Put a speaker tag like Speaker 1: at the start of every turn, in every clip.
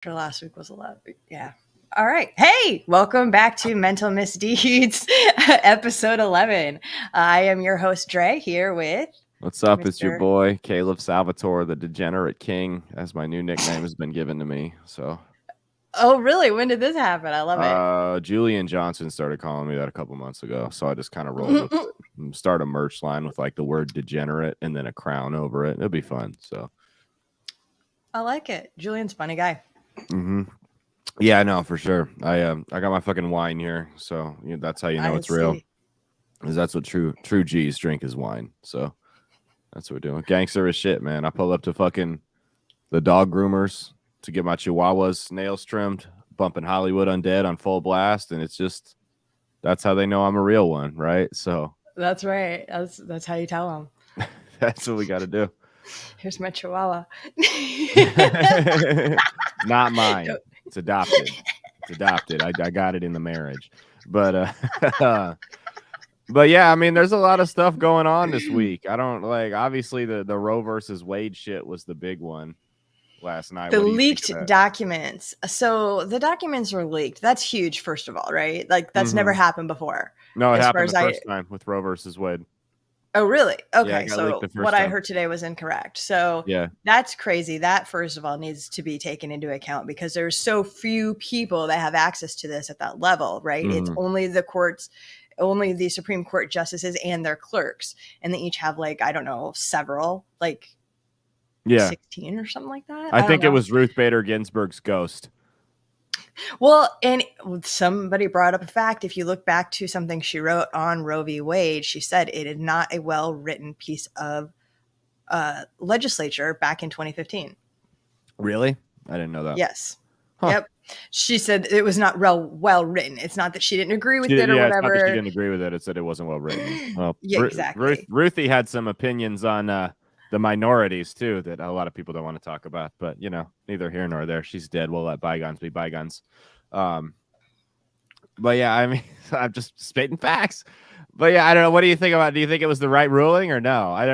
Speaker 1: After last week was a lot. Yeah. All right. Hey, welcome back to Mental Misdeeds, episode 11. I am your host, Dre, here with...
Speaker 2: What's up? It's your boy, Caleb Salvatore, the Degenerate King, as my new nickname has been given to me. So,
Speaker 1: Oh, really? When did this happen? I love it.
Speaker 2: Julian Johnson started calling me that a couple months ago. So I just kind of rolled with it. Start a merch line with like the word degenerate and then a crown over it. It'll be fun. So
Speaker 1: I like it. Julian's a funny guy.
Speaker 2: Yeah, no, for sure. I got my fucking wine here. So that's how you know it's real. Because that's what true G's drink is wine. So that's what we're doing. Gangster as shit, man. I pull up to fucking the dog groomers to get my chihuahuas nails trimmed, bumping Hollywood Undead on full blast, and it's just that's how they know I'm a real one, right? So
Speaker 1: that's right. That's how you tell them.
Speaker 2: That's what we got to do.
Speaker 1: Here's my chihuahua.
Speaker 2: Not mine. It's adopted. I got it in the marriage, but yeah, I mean, there's a lot of stuff going on this week. I don't like, obviously the Roe versus Wade shit was the big one last night.
Speaker 1: The leaked documents. So the documents were leaked. That's huge, first of all, right? Like that's never happened before.
Speaker 2: No, it happened the first time with Roe versus Wade.
Speaker 1: Oh, really? Okay.
Speaker 2: Yeah,
Speaker 1: so what I heard today was incorrect. So
Speaker 2: yeah,
Speaker 1: that's crazy. That, first of all, needs to be taken into account because there's so few people that have access to this at that level, right? It's only the courts, only the Supreme Court justices and their clerks. And they each have like, I don't know, several, like 16 or something like that.
Speaker 2: I think it was Ruth Bader Ginsburg's ghost.
Speaker 1: Well, and somebody brought up a fact. If you look back to something she wrote on Roe v. Wade, she said it is not a well-written piece of legislature back in 2015.
Speaker 2: Really? I didn't know that.
Speaker 1: Yes. Huh. Yep. She said it was not well written. It's not that she didn't agree with it or whatever.
Speaker 2: It's not that she didn't agree with it. It said it wasn't well written. Well,
Speaker 1: yeah, exactly.
Speaker 2: Ruthie had some opinions on the minorities too that a lot of people don't want to talk about, but neither here nor there. She's dead. We'll let bygones be bygones. But yeah, I mean, I'm just spitting facts. But yeah, I don't know. What do you think about it? Do you think it was the right ruling or no? I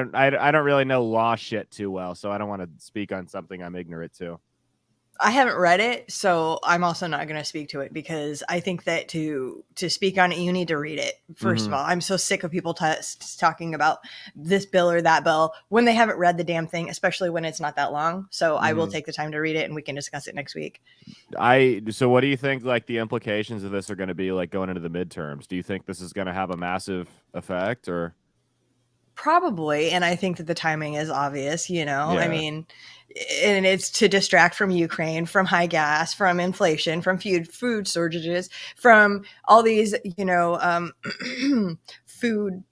Speaker 2: don't really know law shit too well, so I don't want to speak on something I'm ignorant to.
Speaker 1: I haven't read it, so I'm also not going to speak to it because I think that to speak on it, you need to read it. First of all, I'm so sick of people talking about this bill or that bill when they haven't read the damn thing, especially when it's not that long. So I will take the time to read it and we can discuss it next week.
Speaker 2: So what do you think like the implications of this are going to be like going into the midterms? Do you think this is going to have a massive effect or?
Speaker 1: Probably. And I think that the timing is obvious, I mean, and it's to distract from Ukraine, from high gas, from inflation, from food shortages, from all these, food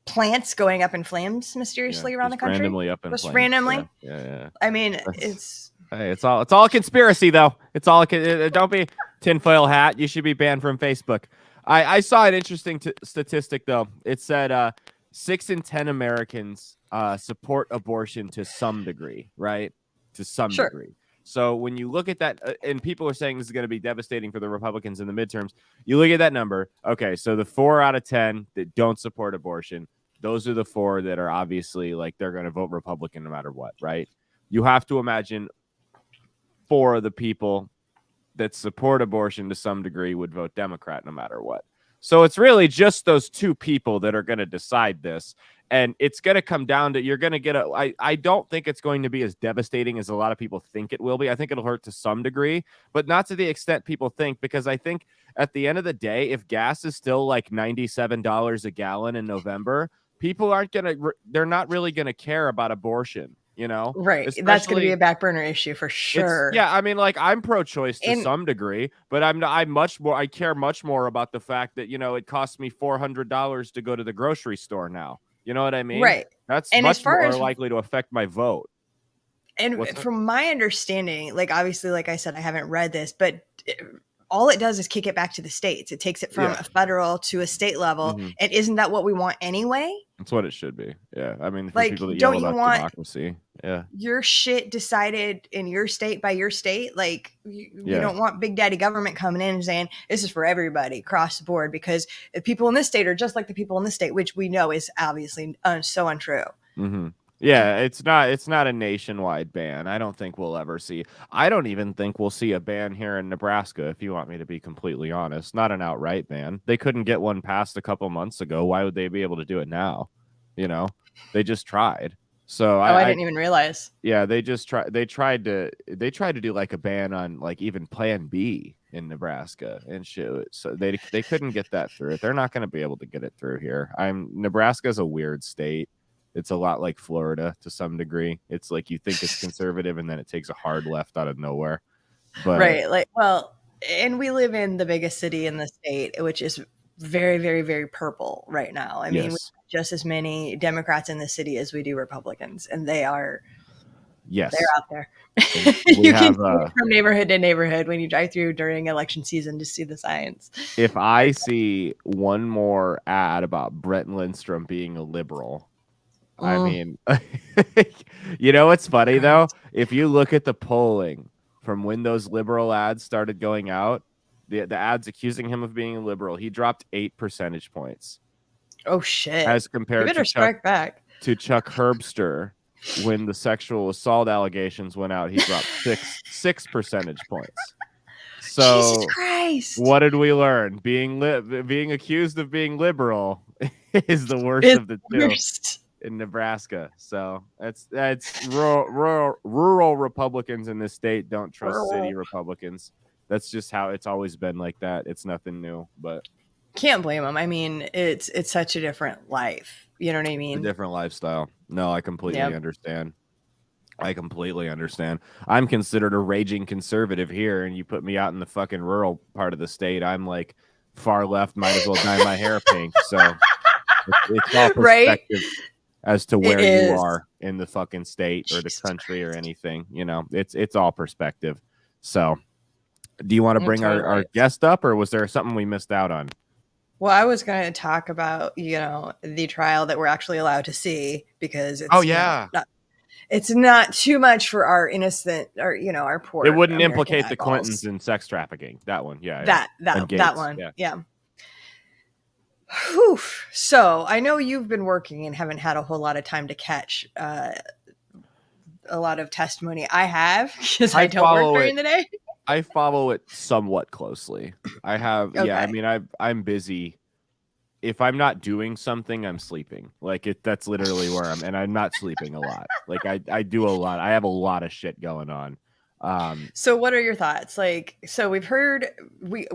Speaker 1: plants going up in flames mysteriously around the country.
Speaker 2: Randomly up in flames.
Speaker 1: Randomly.
Speaker 2: Yeah.
Speaker 1: I mean,
Speaker 2: it's all a conspiracy though. It's all don't be tinfoil hat. You should be banned from Facebook. I saw an interesting statistic, though. It said 6 in 10 Americans support abortion to some degree, right? To some degree. So when you look at that, and people are saying this is going to be devastating for the Republicans in the midterms, you look at that number. Okay, so the 4 out of 10 that don't support abortion, those are the 4 that are obviously like they're going to vote Republican no matter what, right? You have to imagine 4 of the people that support abortion to some degree would vote Democrat no matter what. So it's really just those 2 people that are going to decide this. And it's going to come down to, you're going to get I don't think it's going to be as devastating as a lot of people think it will be. I think it'll hurt to some degree, but not to the extent people think, because I think at the end of the day, if gas is still like $97 a gallon in November, people they're not really going to care about abortion.
Speaker 1: Right. That's going to be a back burner issue for sure.
Speaker 2: Yeah, I mean, like I'm pro-choice to some degree, but I care much more about the fact that it costs me $400 to go to the grocery store now. You know what I mean?
Speaker 1: Right.
Speaker 2: That's much more likely to affect my vote.
Speaker 1: And from my understanding, like obviously, like I said, I haven't read this, but all it does is kick it back to the states. It takes it from a federal to a state level. And isn't that what we want anyway?
Speaker 2: That's what it should be. Yeah. I mean, for
Speaker 1: like,
Speaker 2: people that
Speaker 1: don't
Speaker 2: yell
Speaker 1: you
Speaker 2: about
Speaker 1: want
Speaker 2: democracy. Yeah.
Speaker 1: Your shit decided in your state by your state. Like you don't want big daddy government coming in and saying this is for everybody across the board, because the people in this state are just like the people in this state, which we know is obviously so untrue.
Speaker 2: Yeah, it's not a nationwide ban. I don't think we'll ever see. I don't even think we'll see a ban here in Nebraska, if you want me to be completely honest. Not an outright ban. They couldn't get one passed a couple months ago. Why would they be able to do it now? You know, they just tried. So
Speaker 1: Oh, I
Speaker 2: I
Speaker 1: didn't even realize.
Speaker 2: yeah, they tried to do like a ban on like even Plan B in Nebraska and shit. So they couldn't get that through. They're not going to be able to get it through here. Nebraska's a weird state. It's a lot like Florida to some degree. It's like you think it's conservative and then it takes a hard left out of nowhere. But
Speaker 1: Right. Like, well, and we live in the biggest city in the state, which is very, very, very purple right now. I mean, we
Speaker 2: yes,
Speaker 1: have just as many Democrats in the city as we do Republicans, and they're
Speaker 2: yes,
Speaker 1: out there.
Speaker 2: we
Speaker 1: You can
Speaker 2: have
Speaker 1: see it from neighborhood to neighborhood when you drive through during election season to see the signs.
Speaker 2: if I see one more ad about Brett Lindstrom being a liberal, I
Speaker 1: Mm,
Speaker 2: mean, you know what's funny
Speaker 1: God.
Speaker 2: though? If you look at the polling from when those liberal ads started going out, the ads accusing him of being a liberal, he dropped 8 percentage points
Speaker 1: Oh shit!
Speaker 2: as
Speaker 1: You
Speaker 2: compared
Speaker 1: better strike back.
Speaker 2: to Chuck Herbster when the sexual assault allegations went out. He dropped six percentage points.
Speaker 1: Jesus
Speaker 2: So
Speaker 1: Christ!
Speaker 2: what did we learn? Being accused of being liberal is the worst
Speaker 1: It's
Speaker 2: of the two
Speaker 1: worst.
Speaker 2: in Nebraska. So that's rural Republicans in this state don't trust city Republicans. That's just how it's always been like that. It's nothing new, but
Speaker 1: Can't blame them. I mean, it's such a different life. You know what I
Speaker 2: a
Speaker 1: mean?
Speaker 2: different lifestyle. No, I completely
Speaker 1: Yep.
Speaker 2: understand. I completely understand. I'm considered a raging conservative here, and you put me out in the fucking rural part of the state. I'm like far left, might as well dye my hair pink. So it's all
Speaker 1: Right?
Speaker 2: perspective as to
Speaker 1: It
Speaker 2: where you
Speaker 1: is.
Speaker 2: are in the fucking state or the
Speaker 1: Jesus
Speaker 2: country or
Speaker 1: Christ.
Speaker 2: anything. You know, it's all perspective. So, do you want to
Speaker 1: It
Speaker 2: bring
Speaker 1: totally
Speaker 2: our
Speaker 1: is.
Speaker 2: guest up, or was there something we missed out on?
Speaker 1: Well, I was going to talk about, the trial that we're actually allowed to see because
Speaker 2: Oh
Speaker 1: it's,
Speaker 2: yeah,
Speaker 1: it's not too much for our innocent or, our
Speaker 2: it
Speaker 1: poor
Speaker 2: wouldn't
Speaker 1: American
Speaker 2: implicate the Clintons
Speaker 1: eyeballs.
Speaker 2: in sex trafficking. That one, yeah,
Speaker 1: That
Speaker 2: and
Speaker 1: that that
Speaker 2: Gates,
Speaker 1: one.
Speaker 2: yeah.
Speaker 1: Yeah. Whew. So I know you've been working and haven't had a whole lot of time to catch a lot of testimony. I have because I
Speaker 2: I
Speaker 1: don't work
Speaker 2: follow it.
Speaker 1: during the day.
Speaker 2: I follow it somewhat closely. I have, yeah. I
Speaker 1: Okay.
Speaker 2: mean, I'm busy. If I'm not doing something, I'm sleeping. Like that's literally where I'm, and I'm not sleeping a lot. Like I do a lot. I have a lot of shit going on. Um,
Speaker 1: So what are your thoughts? Like, so we've heard we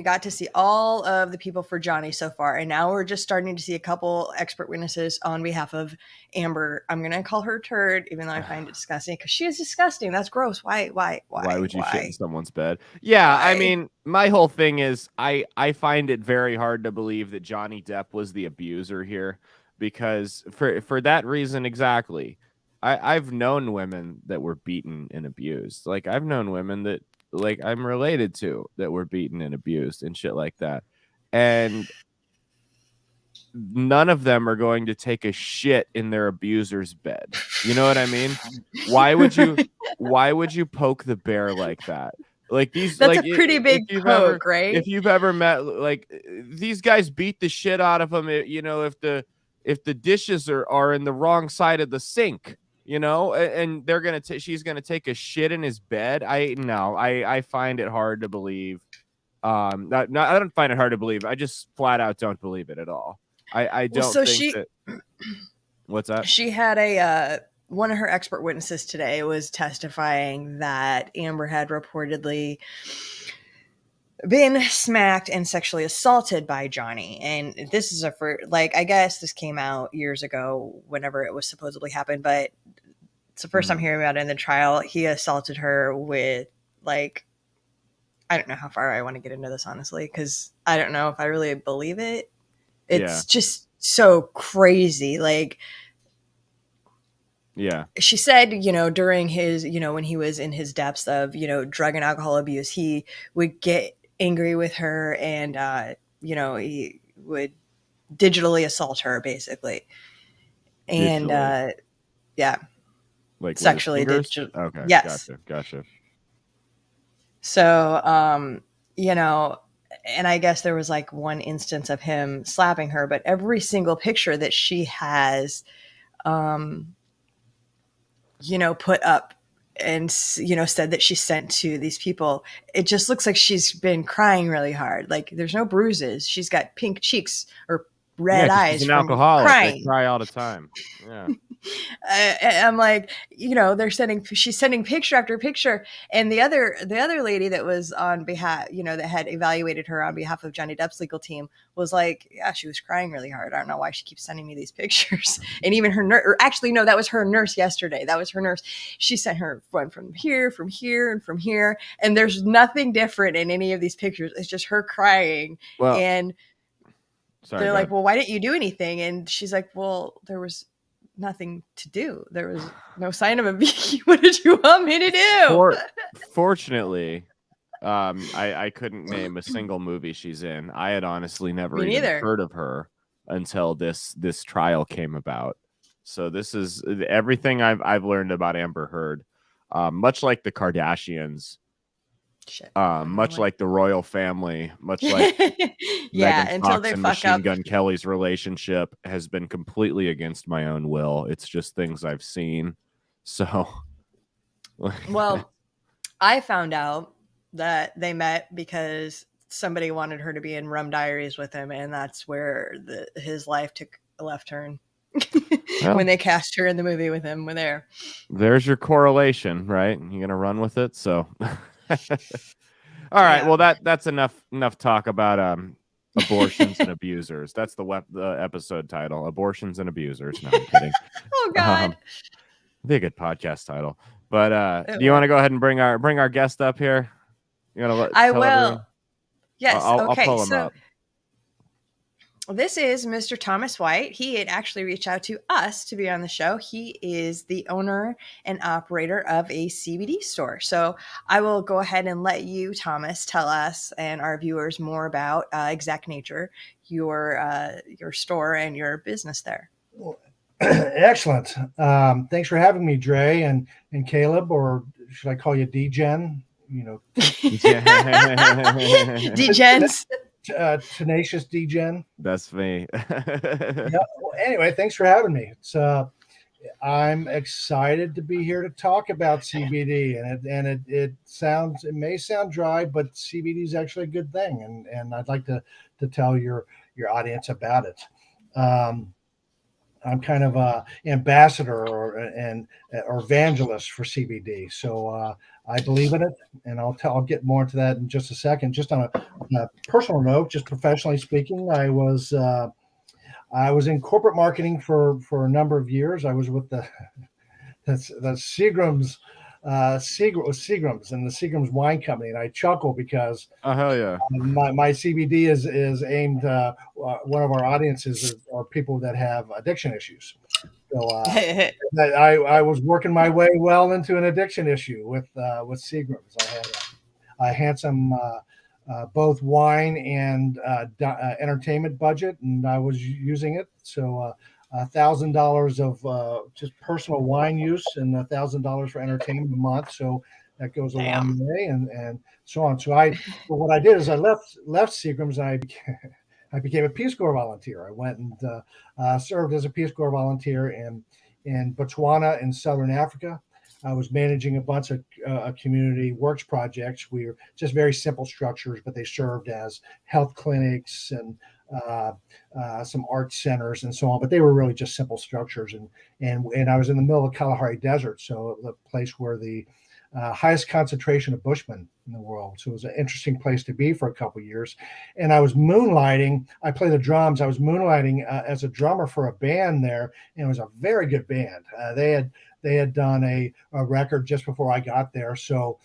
Speaker 1: got to see all of the people for Johnny so far, and now we're just starting to see a couple expert witnesses on behalf of Amber. I'm gonna call her turd, even though I find it disgusting because she is disgusting. That's gross.
Speaker 2: why would you shit in
Speaker 1: Why?
Speaker 2: someone's bed? Yeah, I
Speaker 1: Why?
Speaker 2: mean, my whole thing is I find it very hard to believe that Johnny Depp was the abuser here because for that reason exactly. I've known women that were beaten and abused. Like I've known women that like I'm related to that were beaten and abused and shit like that. And none of them are going to take a shit in their abuser's bed. You know what I mean? Why would you why would you poke the bear like that? Like these
Speaker 1: That's
Speaker 2: like
Speaker 1: a pretty big poke,
Speaker 2: if
Speaker 1: right?
Speaker 2: you've ever met like these guys beat the shit out of them, you know, if the dishes are in the wrong side of the sink, you know, and they're going to she's going to take a shit in his bed. I find it hard to believe. I don't find it hard to believe. I just flat out don't believe it at all. I
Speaker 1: Well,
Speaker 2: don't
Speaker 1: so
Speaker 2: think that. What's that?
Speaker 1: she had one of her expert witnesses today was testifying that Amber had reportedly been smacked and sexually assaulted by Johnny. And this is I guess this came out years ago, whenever it was supposedly happened, but it's the 1st time hearing about it in the trial. He assaulted her with I don't know how far I want to get into this, honestly, because I don't know if I really believe it.
Speaker 2: Yeah,
Speaker 1: It's just so crazy.
Speaker 2: yeah,
Speaker 1: She said, during his, when he was in his depths of, drug and alcohol abuse, he would get angry with her and, he would digitally assault her basically. And,
Speaker 2: digitally,
Speaker 1: yeah,
Speaker 2: like with his
Speaker 1: sexually
Speaker 2: fingers.
Speaker 1: digital.
Speaker 2: Okay,
Speaker 1: Yes.
Speaker 2: gotcha.
Speaker 1: So, and I guess there was one instance of him slapping her, but every single picture that she has, put up and, said that she sent to these people, it just looks like she's been crying really hard. Like there's no bruises. She's got pink cheeks or red
Speaker 2: 'cause she's
Speaker 1: eyes
Speaker 2: an
Speaker 1: from
Speaker 2: alcoholic. They
Speaker 1: crying.
Speaker 2: cry all the time. Yeah.
Speaker 1: I'm like, she's sending picture after picture. And the other lady that was on behalf, that had evaluated her on behalf of Johnny Depp's legal team was like, yeah, she was crying really hard. I don't know why she keeps sending me these pictures. And even her nurse, or actually, no, that was her nurse yesterday. That was her nurse. She sent her one from here, and from here. And there's nothing different in any of these pictures. It's just her crying.
Speaker 2: Well,
Speaker 1: and
Speaker 2: sorry,
Speaker 1: they're like, well, why didn't you do anything? And she's like, well, there was nothing to do. There was no sign of a bee. What did you want me to do?
Speaker 2: Fortunately, I couldn't name a single movie she's in. I had honestly never even heard of her until this trial came about. So this is everything I've learned about Amber Heard. Much like the Kardashians, much like the royal family, much like Megan
Speaker 1: until
Speaker 2: Fox
Speaker 1: they
Speaker 2: and
Speaker 1: fuck
Speaker 2: Machine
Speaker 1: up.
Speaker 2: Gun Kelly's relationship has been completely against my own will. It's just things I've seen. So,
Speaker 1: well, I found out that they met because somebody wanted her to be in Rum Diaries with him, and that's where his life took a left turn. When they cast her in the movie with him, there's
Speaker 2: your correlation, right? You're gonna run with it. So, all right. Well, that's enough talk about abortions and abusers. That's the episode title: abortions and abusers. No, I'm kidding.
Speaker 1: Oh God,
Speaker 2: be a good podcast title. But do you want to go ahead and bring our guest up here? You want to?
Speaker 1: I will.
Speaker 2: Everyone?
Speaker 1: Yes.
Speaker 2: I'll pull him up.
Speaker 1: This is Mr. Thomas White. He had actually reached out to us to be on the show. He is the owner and operator of a CBD store. So I will go ahead and let you, Thomas, tell us and our viewers more about Exact Nature, your store and your business there.
Speaker 3: Excellent. Thanks for having me, Dre and Caleb, or should I call you D-Gen?
Speaker 1: D-Gens.
Speaker 3: Tenacious D-Gen.
Speaker 2: That's me.
Speaker 3: Well, anyway, thanks for having me. I'm excited to be here to talk about CBD, and it may sound dry, but CBD is actually a good thing, and I'd like to tell your audience about it. I'm kind of a ambassador or evangelist for CBD, so I believe in it, and I'll get more into that in just a second. Just on a personal note, just professionally speaking, I was in corporate marketing for a number of years. I was with the Seagram's Seagram's and the Seagram's Wine Company, and I chuckle because
Speaker 2: hell yeah,
Speaker 3: my CBD is aimed. One of our audiences are people that have addiction issues. So I was working my way well into an addiction issue with Seagram's. I had a handsome both wine and entertainment budget, and I was using it. So $1,000 of just personal wine use and $1,000 for entertainment a month. So that goes a long way, and so on. So what I did is I left Seagram's, and I became a Peace Corps volunteer. I went and served as a Peace Corps volunteer in Botswana in Southern Africa. I was managing a bunch of community works projects. We were just very simple structures, but they served as health clinics and some art centers and so on. But they were really just simple structures. And I was in the middle of the Kalahari Desert, so the place where the highest concentration of Bushmen in the world. So it was an interesting place to be for a couple of years. And I was moonlighting. I play the drums. I was moonlighting as a drummer for a band there, and it was a very good band. They had done a record just before I got there. So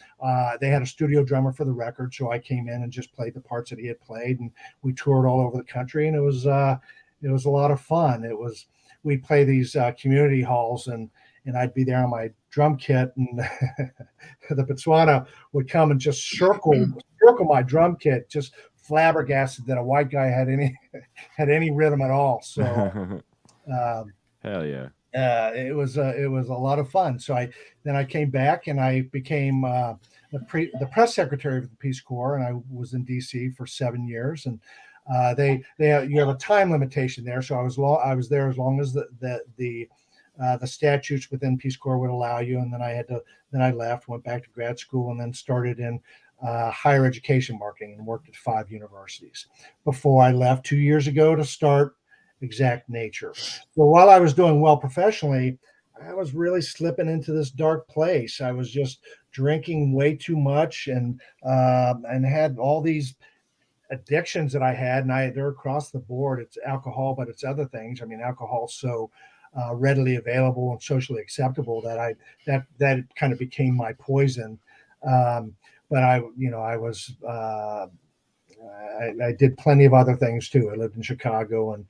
Speaker 3: they had a studio drummer for the record. So I came in and just played the parts that he had played, and we toured all over the country, and it was a lot of fun. We'd play these community halls, and I'd be there on my drum kit, and the Botswana would come and just circle my drum kit, just flabbergasted that a white guy had any rhythm at all. So
Speaker 2: hell yeah.
Speaker 3: It was a lot of fun. So I came back, and I became the press secretary of the Peace Corps, and I was in DC for 7 years. And you have a time limitation there, so I was there as long as the the statutes within Peace Corps would allow you. And then I left, went back to grad school, and then started in higher education marketing and worked at 5 universities before I left 2 years ago to start Exact Nature. So while I was doing well professionally, I was really slipping into this dark place. I was just drinking way too much and had all these addictions that I had, and they're across the board. It's alcohol, but it's other things. I mean, alcohol's so readily available and socially acceptable that that kind of became my poison. But I was I did plenty of other things too. I lived in Chicago, and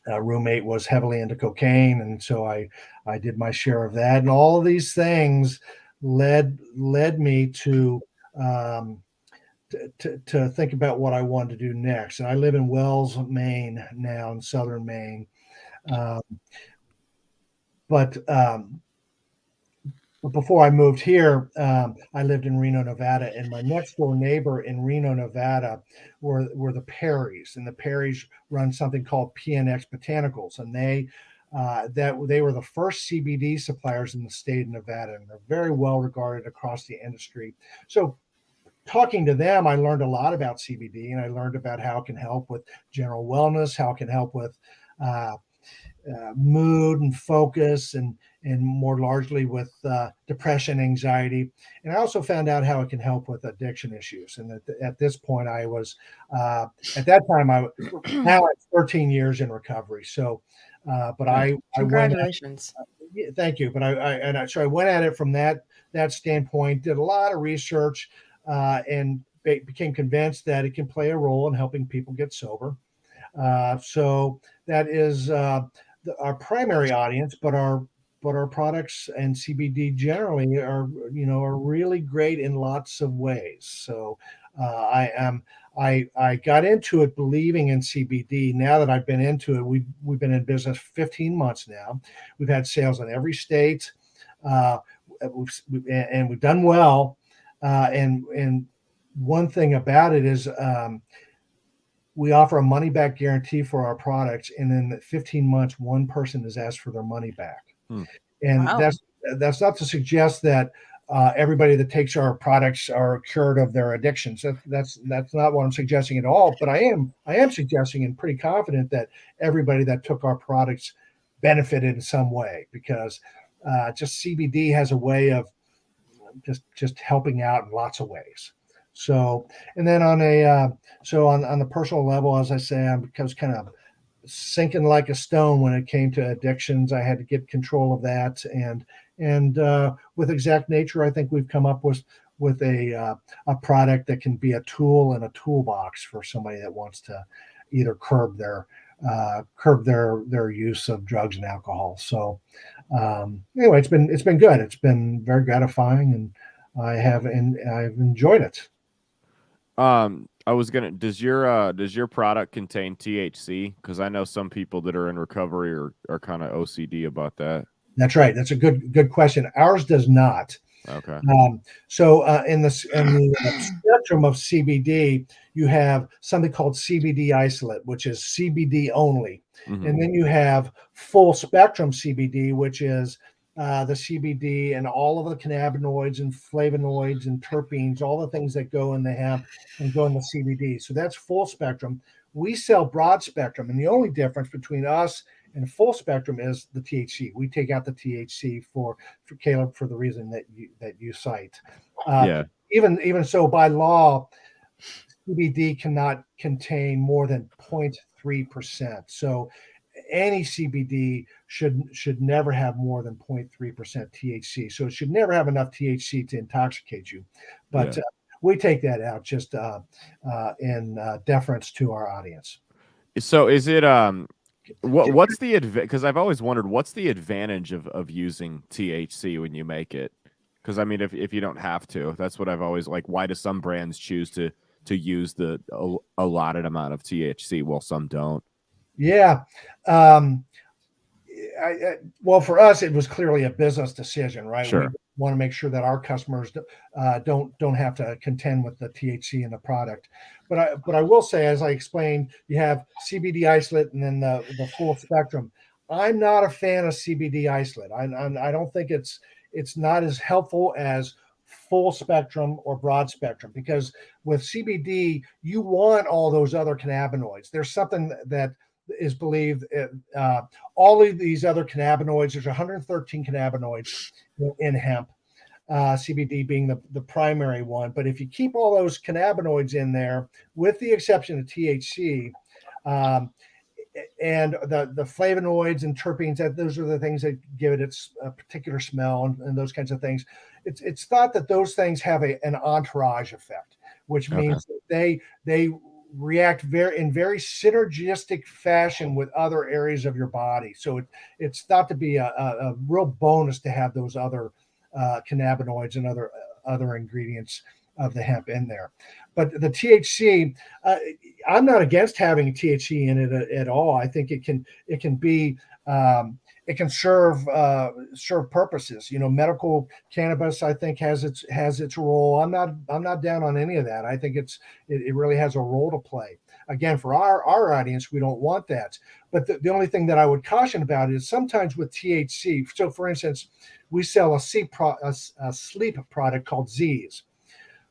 Speaker 3: a roommate was heavily into cocaine, and so I did my share of that. And all of these things led me to think about what I wanted to do next. And I live in Wells, Maine now, in southern Maine. But before I moved here, I lived in Reno, Nevada, and my next door neighbor in Reno, Nevada were the Perrys, and the Perrys run something called PNX Botanicals, and they were the first CBD suppliers in the state of Nevada, and they're very well regarded across the industry. So talking to them, I learned a lot about CBD, and I learned about how it can help with general wellness, how it can help with mood and focus, and more largely with depression, anxiety. And I also found out how it can help with addiction issues. And at this point, I was at that time now I'm 13 years in recovery. So, but I
Speaker 1: congratulations.
Speaker 3: Thank you. But so I went at it from that standpoint. Did a lot of research. And became convinced that it can play a role in helping people get sober. So that is our primary audience, but our products and CBD generally are really great in lots of ways. So I got into it believing in CBD. Now that I've been into it, we've been in business 15 months now. We've had sales in every state, and we've done well. And one thing about it is we offer a money back guarantee for our products, and in 15 months, one person has asked for their money back. And wow. That's not to suggest that everybody that takes our products are cured of their addictions. That's not what I'm suggesting at all. But I am suggesting, and pretty confident, that everybody that took our products benefited in some way, because just CBD has a way of just helping out in lots of ways. So, and then on the personal level, as I say, I was kind of sinking like a stone when it came to addictions. I had to get control of that, and with Exact Nature, I think we've come up with a product that can be a tool in a toolbox for somebody that wants to either curb their use of drugs and alcohol. So anyway, it's been good. It's been very gratifying, and I've enjoyed it.
Speaker 2: Does your product contain THC? Because I know some people that are in recovery are kind of OCD about that.
Speaker 3: That's right. That's a good question. Ours does not.
Speaker 2: Okay.
Speaker 3: So in the spectrum of CBD, you have something called CBD isolate, which is CBD only. Mm-hmm. And then you have full spectrum CBD, which is the CBD and all of the cannabinoids and flavonoids and terpenes, all the things that go in the hemp and go in the CBD. So that's full spectrum. We sell broad spectrum, and the only difference between us and full spectrum is the THC. We take out the THC for Caleb for the reason that you cite. Even so, by law, CBD cannot contain more than 0.3%. So any CBD should never have more than 0.3% THC. So it should never have enough THC to intoxicate you. But we take that out just in deference to our audience.
Speaker 2: So is it what's the because I've always wondered, what's the advantage of using THC when you make it? Because I mean, if you don't have to, that's what I've always why do some brands choose to use the allotted amount of THC while some don't?
Speaker 3: Yeah. Well, for us, it was clearly a business decision, right?
Speaker 2: Sure.
Speaker 3: We want to make sure that our customers don't have to contend with the THC in the product. But I will say, as I explained, you have CBD isolate and then the full spectrum. I'm not a fan of CBD isolate. I don't think it's not as helpful as full spectrum or broad spectrum, because with CBD you want all those other cannabinoids. There's something that is believed all of these other cannabinoids. There's 113 cannabinoids in hemp. CBD being the primary one. But if you keep all those cannabinoids in there, with the exception of THC, and the flavonoids and terpenes, that those are the things that give it its particular smell and those kinds of things. It's thought that those things have an entourage effect, which means that they react in very synergistic fashion with other areas of your body. So it's thought to be a real bonus to have those other cannabinoids and other ingredients of the hemp in there. But the THC, I'm not against having THC in it at all. I think it can be it can serve purposes. Medical cannabis, I think, has its role. I'm not down on any of that. I think it really has a role to play. Again, for our audience, we don't want that. But the only thing that I would caution about is sometimes with THC. So, for instance, we sell a sleep product called Z's.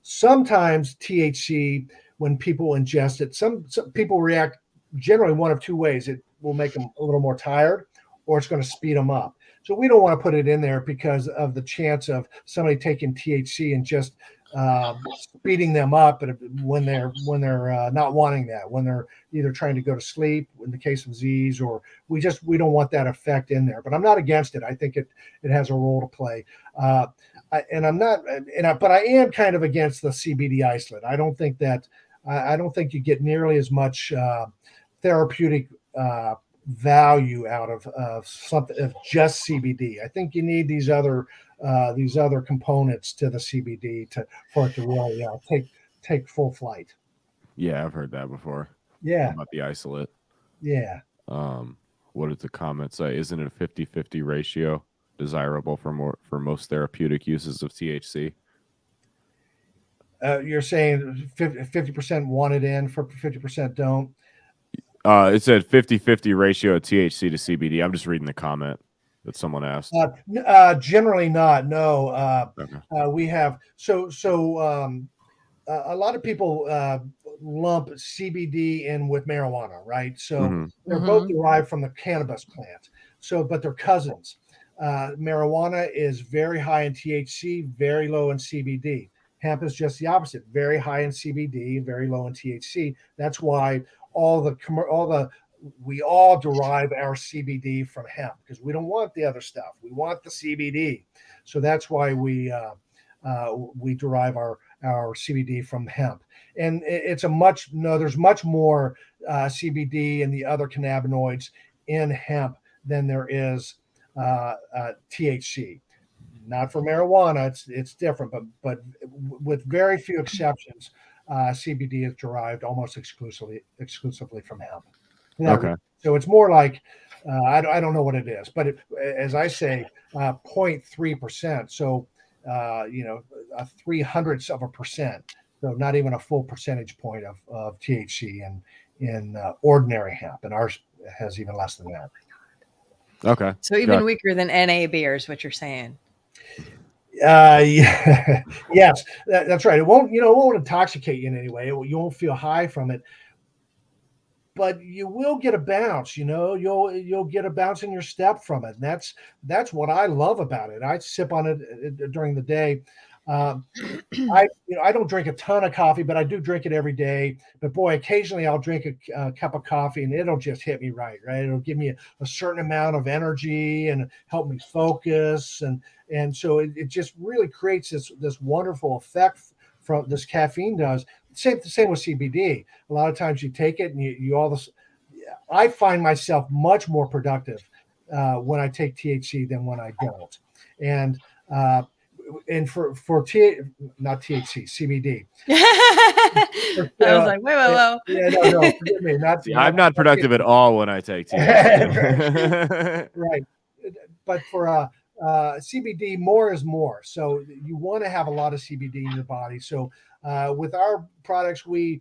Speaker 3: Sometimes THC, when people ingest it, some people react generally one of two ways. It will make them a little more tired, or it's going to speed them up. So we don't want to put it in there because of the chance of somebody taking THC and just speeding them up when they're not wanting that, when they're either trying to go to sleep in the case of Z's, or we don't want that effect in there. But I'm not against it. I think it has a role to play. But I am kind of against the CBD isolate. I don't think you get nearly as much therapeutic value out of something of just CBD. I think you need these other components to the CBD for it to really take full flight.
Speaker 2: Yeah, I've heard that before.
Speaker 3: Yeah,
Speaker 2: about the isolate.
Speaker 3: Yeah.
Speaker 2: What did the comment say? Isn't it a 50-50 ratio desirable for most therapeutic uses of THC?
Speaker 3: You're saying 50% want it in, for 50% don't?
Speaker 2: It said 50-50 ratio of THC to CBD. I'm just reading the comment that someone asked.
Speaker 3: Generally not. No.
Speaker 2: Okay.
Speaker 3: We have a lot of people lump CBD in with marijuana, right? So they're both derived from the cannabis plant. But they're cousins. Marijuana is very high in THC, very low in CBD. Hemp is just the opposite, very high in CBD, very low in THC. That's why we all derive our CBD from hemp, because we don't want the other stuff. We want the CBD. So that's why we derive our CBD from hemp. And there's much more CBD and the other cannabinoids in hemp than there is THC. Not for marijuana, it's different, but with very few exceptions, CBD is derived almost exclusively from hemp.
Speaker 2: Okay.
Speaker 3: So it's more like I don't know what it is, but as I say, 0.3%. So a 0.03%. So not even a full percentage point of THC in ordinary hemp, and ours has even less than that.
Speaker 2: Okay.
Speaker 1: So even weaker than NA beer is what you're saying.
Speaker 3: Yeah. Yes, that's right. It won't intoxicate you in any way. You won't feel high from it, but you will get a bounce. You'll get a bounce in your step from it. And that's what I love about it. I sip on it during the day. I don't drink a ton of coffee, but I do drink it every day. But boy, occasionally I'll drink a cup of coffee and it'll just hit me right. It'll give me a certain amount of energy and help me focus. And so it just really creates this wonderful effect from this caffeine does. Same with CBD. A lot of times you take it and I find myself much more productive when I take THC than when I don't. And for not THC, CBD.
Speaker 1: I was like, whoa.
Speaker 3: Yeah, no, forgive me.
Speaker 2: I'm not productive at all when I take THC.
Speaker 3: Right. But for CBD, more is more. So you want to have a lot of CBD in your body. So with our products, I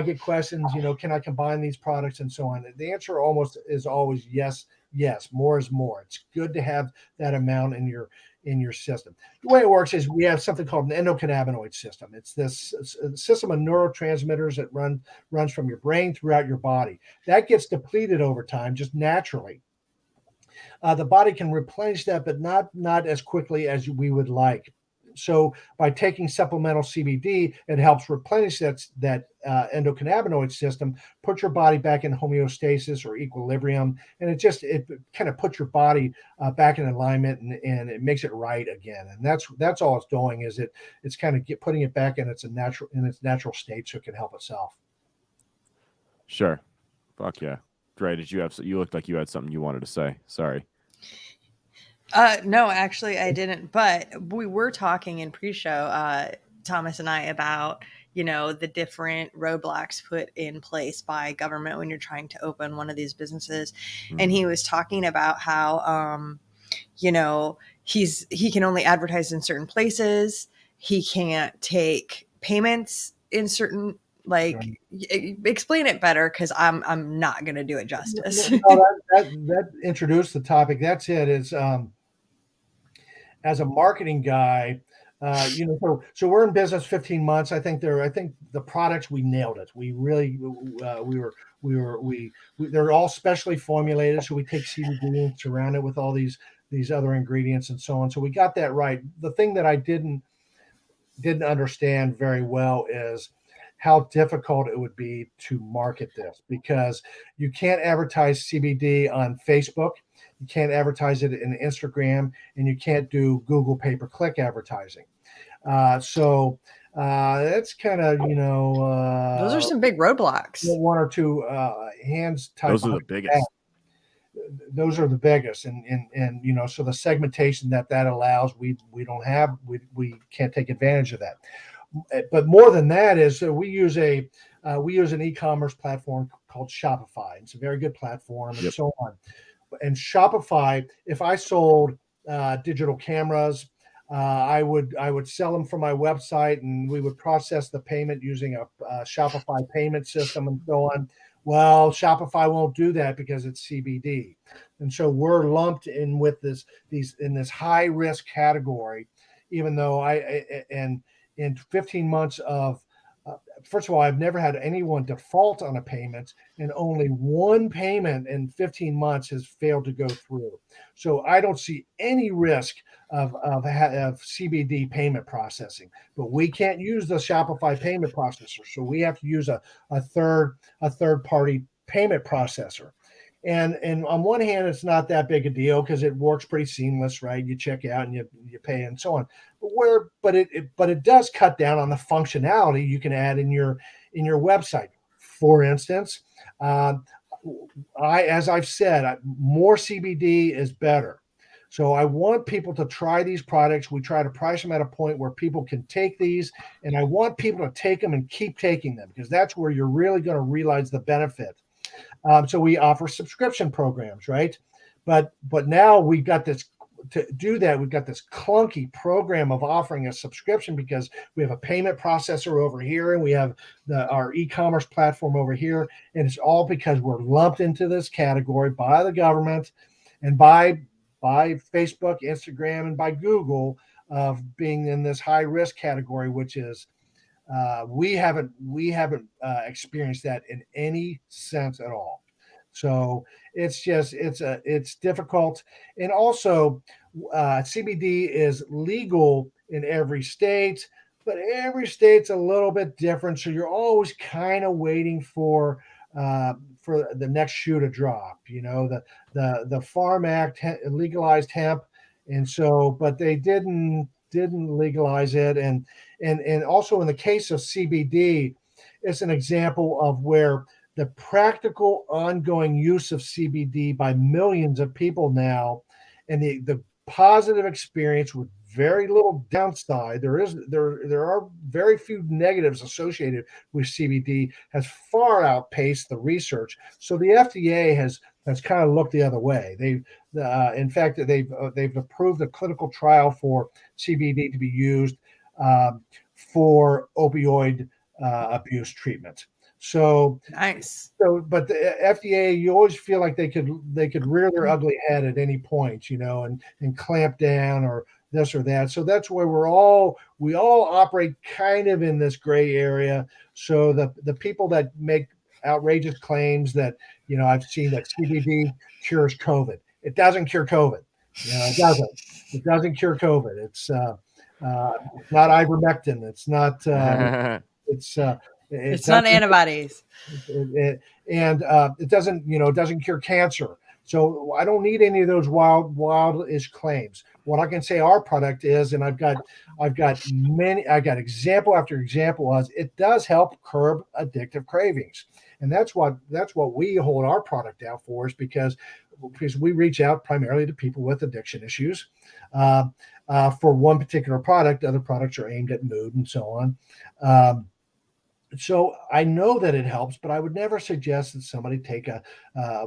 Speaker 3: get questions, can I combine these products and so on? The answer almost is always yes, Yes, more is more. It's good to have that amount in your system. The way it works is we have something called an endocannabinoid system. It's this system of neurotransmitters that runs from your brain throughout your body. That gets depleted over time just naturally. The body can replenish that, but not as quickly as we would like. So by taking supplemental CBD, it helps replenish that endocannabinoid system, put your body back in homeostasis or equilibrium, and it kind of puts your body back in alignment, and it makes it right again. And that's all it's doing, is it's kind of putting it back in its natural state so it can help itself.
Speaker 2: Sure. Fuck yeah. Dre, you looked like you had something you wanted to say. Sorry.
Speaker 1: No, actually I didn't, but we were talking in pre-show, Thomas and I, about, the different roadblocks put in place by government when you're trying to open one of these businesses. Mm-hmm. And he was talking about how, he can only advertise in certain places. He can't take payments in certain, explain it better, because I'm not going to do it justice.
Speaker 3: No, that introduced the topic. That's it. Is as a marketing guy, so we're in business 15 months. I think the products, we nailed it. We really they're all specially formulated. So we take CBD and surround it with all these other ingredients and so on. So we got that right. The thing that I didn't understand very well is how difficult it would be to market this, because you can't advertise CBD on Facebook. You can't advertise it in Instagram, and you can't do Google pay-per-click advertising. So that's kind of,
Speaker 1: those are some big roadblocks.
Speaker 3: One or two hands tied.
Speaker 2: Those are the biggest.
Speaker 3: Those are the biggest, and so the segmentation that allows, we don't have, we can't take advantage of that. But more than that is we use an e-commerce platform called Shopify. It's a very good platform, and so on. And Shopify, if I sold digital cameras, I would sell them from my website, and we would process the payment using a Shopify payment system and so on. Well, Shopify won't do that because it's CBD, and so we're lumped in with this high risk category, even though in 15 months of, first of all, I've never had anyone default on a payment, and only one payment in 15 months has failed to go through. So I don't see any risk of CBD payment processing, but we can't use the Shopify payment processor. So we have to use a third party payment processor. And on one hand, it's not that big a deal because it works pretty seamless, right? You check out and you pay and so on. But it does cut down on the functionality you can add in your website. For instance, as I've said, more CBD is better. So I want people to try these products. We try to price them at a point where people can take these, and I want people to take them and keep taking them, because that's where you're really going to realize the benefit. So we offer subscription programs, right? But now we've got this, to do that, we've got this clunky program of offering a subscription, because we have a payment processor over here, and we have our e-commerce platform over here. And it's all because we're lumped into this category by the government and by Facebook, Instagram, and by Google of being in this high risk category, which is, we haven't experienced that in any sense at all. So it's difficult. And also CBD is legal in every state, but every state's a little bit different. So you're always kind of waiting for the next shoe to drop. The Farm Act legalized hemp, and so, but they didn't legalize it. And also in the case of CBD, it's an example of where the practical ongoing use of CBD by millions of people now, and the positive experience with very little downside. There are very few negatives associated with CBD, has far outpaced the research. So the FDA has kind of looked the other way. In fact, they've approved a clinical trial for CBD to be used for opioid abuse treatment. So
Speaker 1: Nice.
Speaker 3: So, but the FDA, you always feel like they could rear their ugly head at any point, and clamp down or this or that. So that's where we all operate kind of in this gray area. So the people that make outrageous claims that, I've seen that CBD cures COVID. It doesn't cure COVID. It doesn't. It doesn't cure COVID. It's not ivermectin. It's not. It's
Speaker 1: It's not antibodies.
Speaker 3: It doesn't cure cancer. So I don't need any of those wildish claims. What I can say our product is, and I've got example after example, is it does help curb addictive cravings, and that's what we hold our product out for, is because we reach out primarily to people with addiction issues. For one particular product, other products are aimed at mood and so on. So I know that it helps, but I would never suggest that somebody take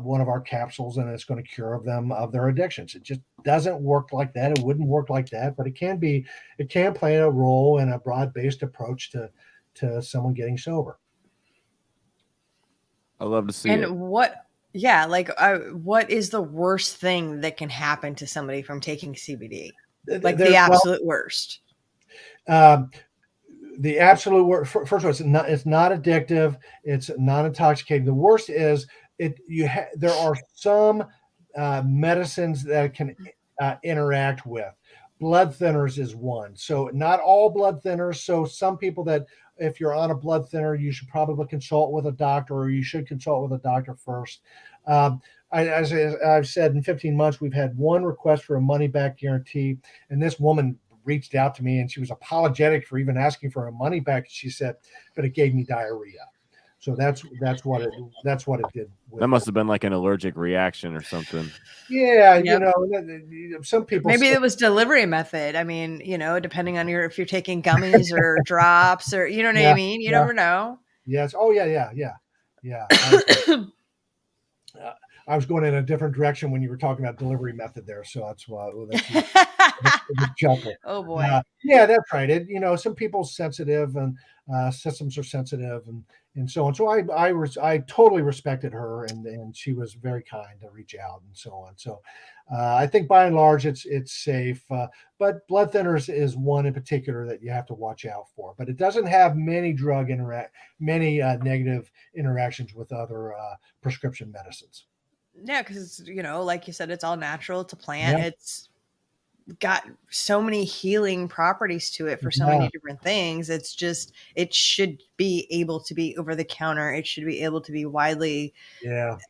Speaker 3: one of our capsules and it's going to cure them of their addictions. It just doesn't work like that. It wouldn't work like that, but it can play a role in a broad-based approach to someone getting sober.
Speaker 2: I love to see it.
Speaker 1: And what is the worst thing that can happen to somebody from taking CBD? Like the absolute worst.
Speaker 3: The absolute worst. First of all, it's not addictive. It's not intoxicating. The worst is there are some medicines that can interact with. Blood thinners is one. So not all blood thinners. So some people that, if you're on a blood thinner, you should probably consult with a doctor, or you should consult with a doctor first. As I've said, in 15 months, we've had one request for a money-back guarantee, and this woman reached out to me and she was apologetic for even asking for her money back. She said, but it gave me diarrhea. So that's what it did.
Speaker 2: That must have been like an allergic reaction or something.
Speaker 3: Yeah.
Speaker 1: Yep.
Speaker 3: Some people
Speaker 1: maybe it was delivery method. I mean, depending on if you're taking gummies or drops or, what I mean? You never know.
Speaker 3: Yes. Oh yeah. I was going in a different direction when you were talking about delivery method there. So that's why.
Speaker 1: Oh boy.
Speaker 3: Yeah, that's right. Some people's sensitive and systems are sensitive and so on. So I totally respected her, and she was very kind to reach out and so on. So I think by and large it's safe. But blood thinners is one in particular that you have to watch out for. But it doesn't have many negative interactions with other prescription medicines.
Speaker 1: Yeah, because like you said, it's all natural. It's a plant. Yeah. It's got so many healing properties to it for so many different things. It's just, it should be able to be over the counter. It should be able to be widely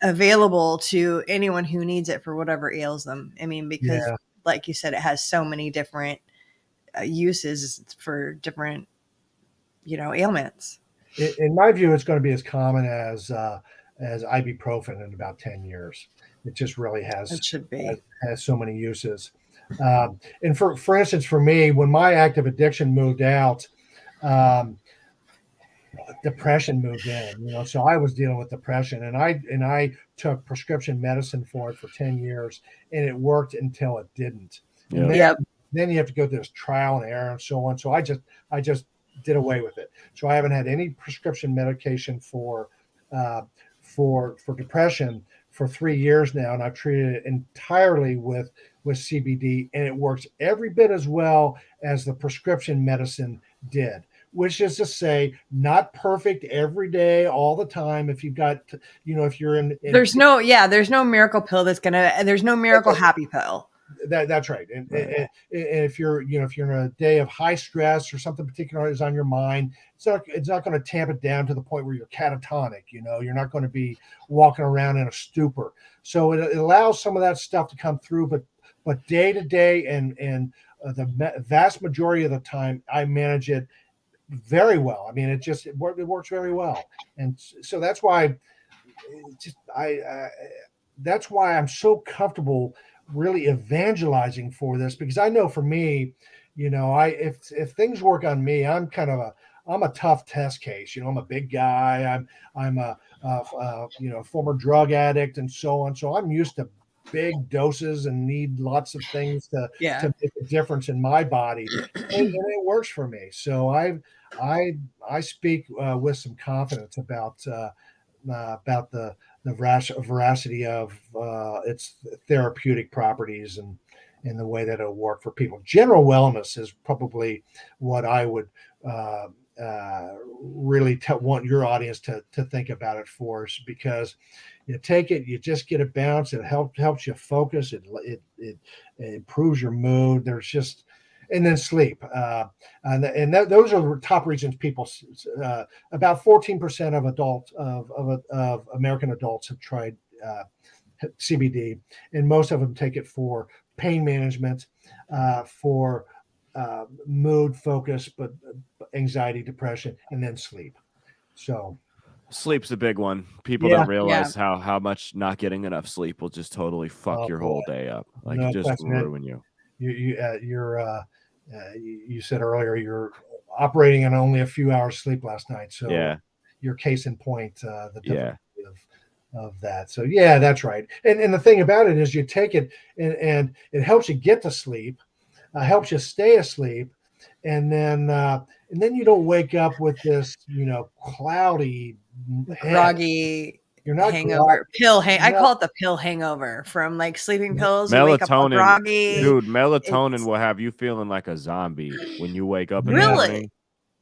Speaker 1: available to anyone who needs it for whatever ails them. I mean, because like you said, it has so many different uses for different, ailments.
Speaker 3: In my view, it's going to be as common as ibuprofen in about 10 years. It just really has.
Speaker 1: It should be.
Speaker 3: Has so many uses. And for instance, for me, when my active addiction moved out, depression moved in. So I was dealing with depression, and I took prescription medicine for it for 10 years, and it worked until it didn't. Then you have to go through this trial and error and so on. So I just did away with it. So I haven't had any prescription medication for depression for 3 years now, and I've treated it entirely with CBD, and it works every bit as well as the prescription medicine did, which is to say, not perfect every day, all the time. If you've got, if you're in
Speaker 1: there's no miracle pill there's no miracle happy pill.
Speaker 3: That's right. And if you're in a day of high stress or something particular is on your mind, it's not going to tamp it down to the point where you're catatonic. You're not going to be walking around in a stupor. So it allows some of that stuff to come through, but day to day and the vast majority of the time, I manage it very well. I mean, it works very well, and so that's why that's why I'm so comfortable really evangelizing for this, because I know for me, if things work on me, I'm a tough test case. I'm a big guy. I'm a former drug addict and so on. So I'm used to big doses and need lots of things to make a difference in my body, and it works for me. So I speak with some confidence about the veracity of its therapeutic properties and the way that it'll work for people. General wellness is probably what I would really want your audience to think about it for us, because you take it, you just get a bounce. It helps you focus. It improves your mood. There's just, and then sleep. Those are the top reasons people. About 14% of American adults have tried CBD, and most of them take it for pain management, for mood, focus, but anxiety, depression, and then sleep. So
Speaker 2: sleep's a big one. People don't realize how much not getting enough sleep will just totally fuck your whole day up. Like, just ruin you.
Speaker 3: You said earlier you're operating on only a few hours sleep last night. So your case in point, the difficulty of that. So that's right. And the thing about it is you take it and it helps you get to sleep, helps you stay asleep, and then you don't wake up with this, cloudy,
Speaker 1: groggy.
Speaker 3: You're not
Speaker 1: hangover I call it the pill hangover from like sleeping pills.
Speaker 2: Melatonin,
Speaker 1: you wake up all groggy.
Speaker 2: Dude, melatonin will have you feeling like a zombie when you wake up in the morning.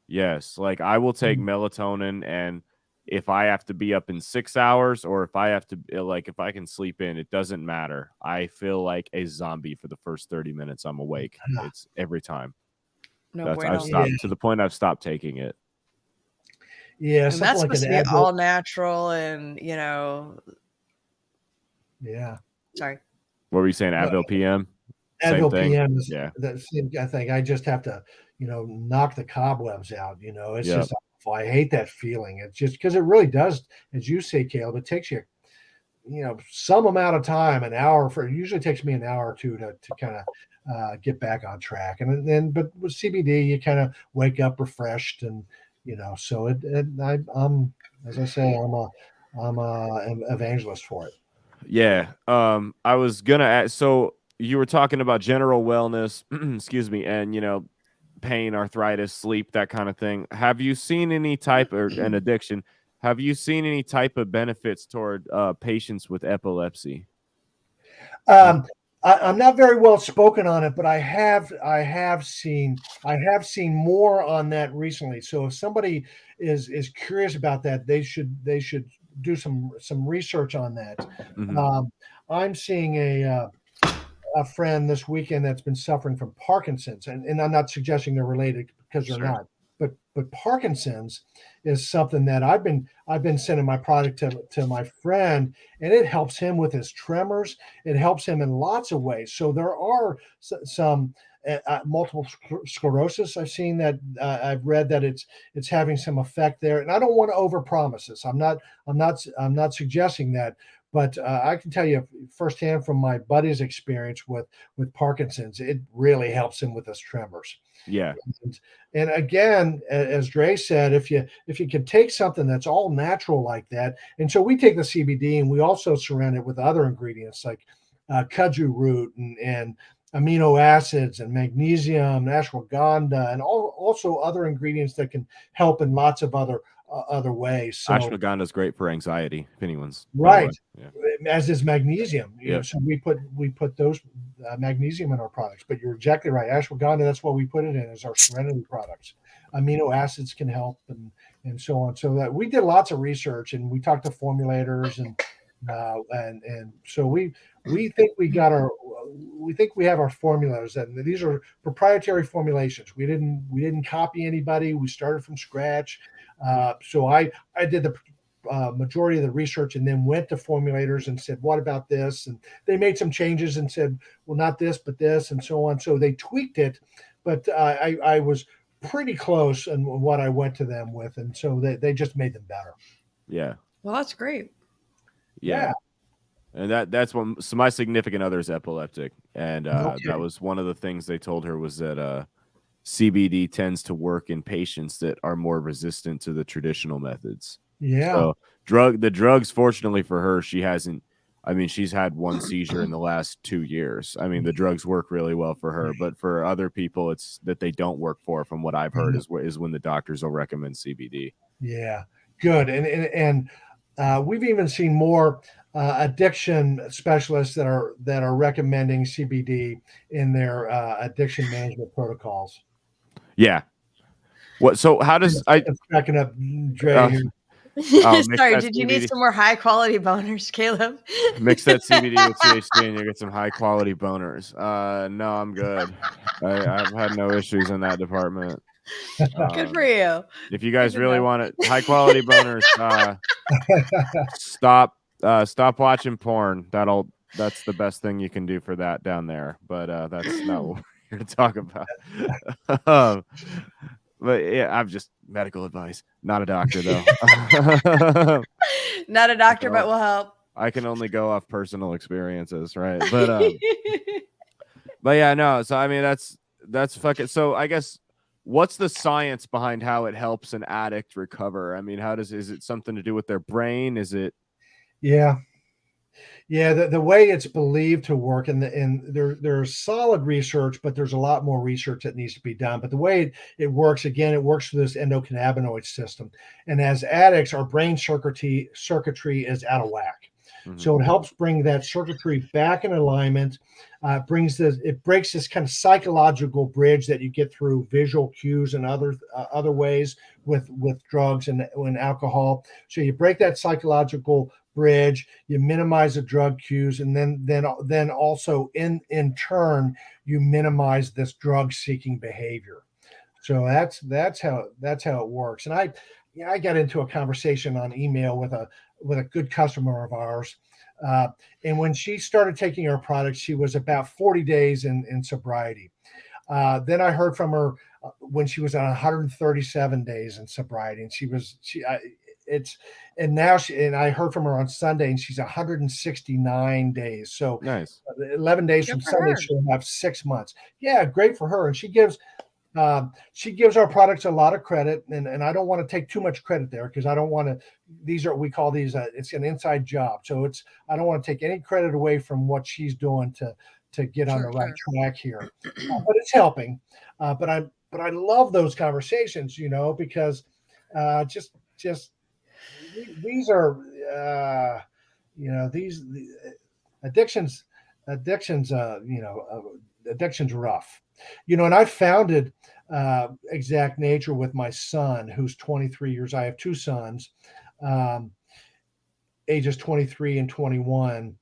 Speaker 2: Yes, like I will take melatonin, and if I have to be up in 6 hours, or if I have to, like, if I can sleep in, it doesn't matter. I feel like a zombie for the first 30 minutes I'm awake. It's every time. I've stopped to the point I've stopped taking it.
Speaker 3: Yeah,
Speaker 1: and that's supposed to be all natural, and Sorry.
Speaker 2: What were you saying? Advil PM?
Speaker 3: Advil PM is the same. I think I just have to, knock the cobwebs out. It's just awful. I hate that feeling. It's just because it really does, as you say, Caleb. It takes you, some amount of time, an hour it usually takes me an hour or two to kind of get back on track. And then, but with CBD, you kind of wake up refreshed, and so I'm, as I say, I'm an evangelist for it.
Speaker 2: Yeah. I was gonna ask, so you were talking about general wellness, excuse me, and pain, arthritis, sleep, that kind of thing. Have you seen any type of an addiction? Have you seen any type of benefits toward patients with epilepsy?
Speaker 3: I'm not very well spoken on it, but I have seen more on that recently. So if somebody is curious about that, they should do some research on that.
Speaker 2: Mm-hmm.
Speaker 3: I'm seeing a friend this weekend that's been suffering from Parkinson's, and I'm not suggesting they're related, because they're not. But Parkinson's is something that I've been sending my product to my friend, and it helps him with his tremors. It helps him in lots of ways. So there are some multiple sclerosis. I've seen that. I've read that it's having some effect there. And I don't want to overpromise this. I'm not suggesting that. But I can tell you firsthand from my buddy's experience with Parkinson's, it really helps him with his tremors.
Speaker 2: Yeah.
Speaker 3: And again, as Dre said, if you can take something that's all natural like that, and so we take the CBD and we also surround it with other ingredients like kudzu root and amino acids and magnesium, ashwagandha, and also other ingredients that can help in lots of other ways. So
Speaker 2: ashwagandha is great for anxiety, if anyone's
Speaker 3: right. As is magnesium. So we put those magnesium in our products. But you're exactly right. Ashwagandha, that's what we put it in, as our Serenity products. Amino acids can help, and so on. So that we did lots of research, and we talked to formulators, and so we think we have our formulas, and these are proprietary formulations. We didn't copy anybody. We started from scratch. So I did the majority of the research, and then went to formulators and said, what about this? And they made some changes and said, well, not this, but this, and so on. So they tweaked it, but I was pretty close in what I went to them with. And so they just made them better.
Speaker 2: Yeah.
Speaker 1: Well, that's great.
Speaker 2: Yeah. And that's what, so my significant other is epileptic. And that was one of the things they told her, was that CBD tends to work in patients that are more resistant to the traditional methods.
Speaker 3: Yeah.
Speaker 2: So the drugs, fortunately for her, she hasn't I mean, she's had one seizure in the last 2 years. I mean, the drugs work really well for her, but for other people, it's that they don't work for. From what I've heard, is when the doctors will recommend CBD.
Speaker 3: Yeah, good. And we've even seen more addiction specialists that are recommending CBD in their addiction management protocols.
Speaker 2: Yeah. What? So how does
Speaker 3: I'm cracking up, Dre here.
Speaker 1: Sorry, did you need some more high quality boners, Caleb?
Speaker 2: Mix that CBD with THC and you get some high quality boners. No, I'm good. I've had no issues in that department.
Speaker 1: Good for you.
Speaker 2: If you guys really want it, high quality boners, stop watching porn. That's the best thing you can do for that down there. But that's not what we're here to talk about. But yeah, I'm just medical advice, not a doctor though.
Speaker 1: Not a doctor, but will help.
Speaker 2: I can only go off personal experiences, right? But but yeah, no. So I mean, that's fucking. So I guess what's the science behind how it helps an addict recover? I mean, is it something to do with their brain? Is it?
Speaker 3: Yeah, the way it's believed to work, and there's solid research, but there's a lot more research that needs to be done. But the way it works, again, it works through this endocannabinoid system. And as addicts, our brain circuitry is out of whack. Mm-hmm. So it helps bring that circuitry back in alignment. It breaks this kind of psychological bridge that you get through visual cues and other ways with drugs and alcohol. So you break that psychological bridge, you minimize the drug cues, and then also in turn you minimize this drug seeking behavior. So that's how it works. And I got into a conversation on email with a good customer of ours, and when she started taking our products, she was about 40 days in sobriety. Then I heard from her when she was on 137 days in sobriety, and I heard from her on Sunday, and she's 169 days. So
Speaker 2: nice.
Speaker 3: 11 days from Sunday, she'll have 6 months. Yeah, great for her. And she gives our products a lot of credit, and I don't want to take too much credit there because I don't want to. We call these it's an inside job, so I don't want to take any credit away from what she's doing to get on the right track here. But it's helping. But I love those conversations, because just these are these addictions addiction's rough, and I founded Exact Nature with my son, who's 23 years. I have two sons, ages 23 and 21,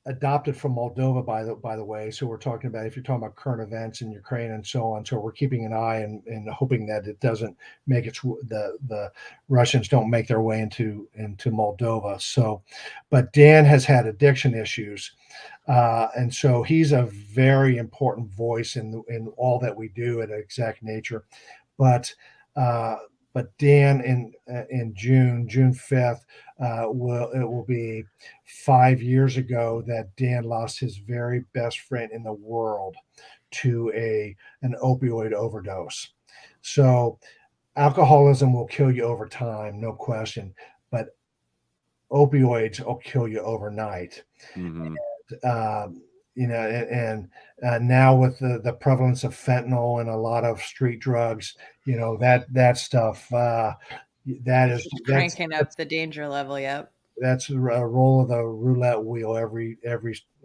Speaker 3: adopted from Moldova, by the way. So we're talking about, if you're talking about current events in Ukraine and so on. So we're keeping an eye and hoping that it doesn't make the Russians don't make their way into Moldova. So, but Dan has had addiction issues. And so he's a very important voice in all that we do at Exact Nature. But Dan in June 5th, it will be 5 years ago that Dan lost his very best friend in the world to an opioid overdose. So alcoholism will kill you over time, no question, but opioids will kill you overnight. Mm-hmm. And now with the prevalence of fentanyl and a lot of street drugs, that stuff, that's
Speaker 1: cranking up the danger level. Yep.
Speaker 3: That's a roll of the roulette wheel, every